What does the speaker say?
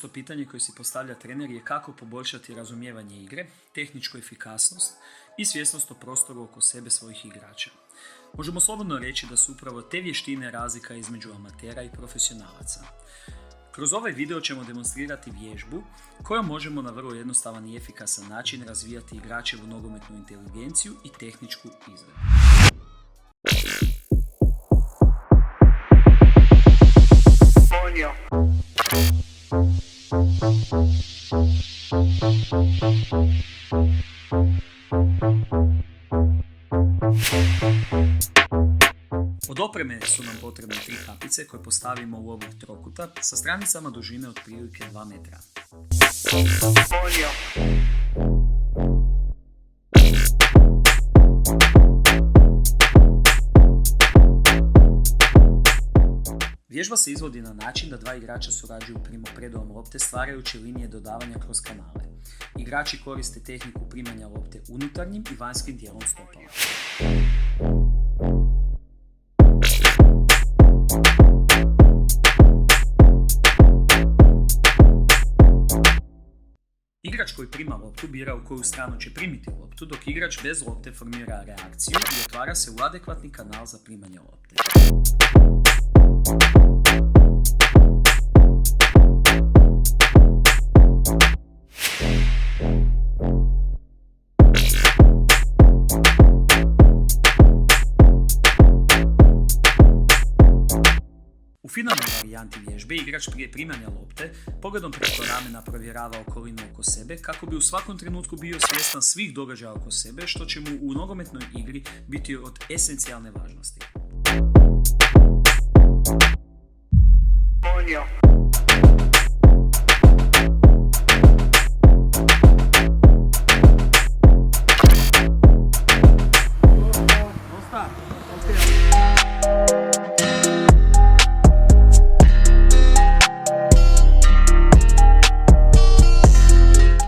često pitanje koje si postavlja trener je kako poboljšati razumijevanje igre, tehničku efikasnost i svjesnost o prostoru oko sebe svojih igrača. Možemo slobodno reći da su upravo te vještine razlika između amatera i profesionalaca. Kroz ovaj video ćemo demonstrirati vježbu kojom možemo na vrlo jednostavan i efikasan način razvijati igračevu nogometnu inteligenciju i tehničku izvedbu. Od opreme su nam potrebne 3 kapice koje postavimo u oblik trokuta sa stranicama dužine otprilike 2 metra. Vježba se izvodi na način da 2 igrača surađuju primopredajom lopte stvarajući linije dodavanja kroz kanale. Igrači koriste tehniku primanja lopte unutarnjim i vanjskim dijelom stopala. Igrač koji prima loptu bira u koju stranu će primiti loptu, dok igrač bez lopte formira reakciju i otvara se u adekvatni kanal za primanje lopte. U finalnoj varijanti vježbe igrač prije primanja lopte pogledom preko ramena provjerava okolinu oko sebe kako bi u svakom trenutku bio svjestan svih događaja oko sebe, što će mu u nogometnoj igri biti od esencijalne važnosti.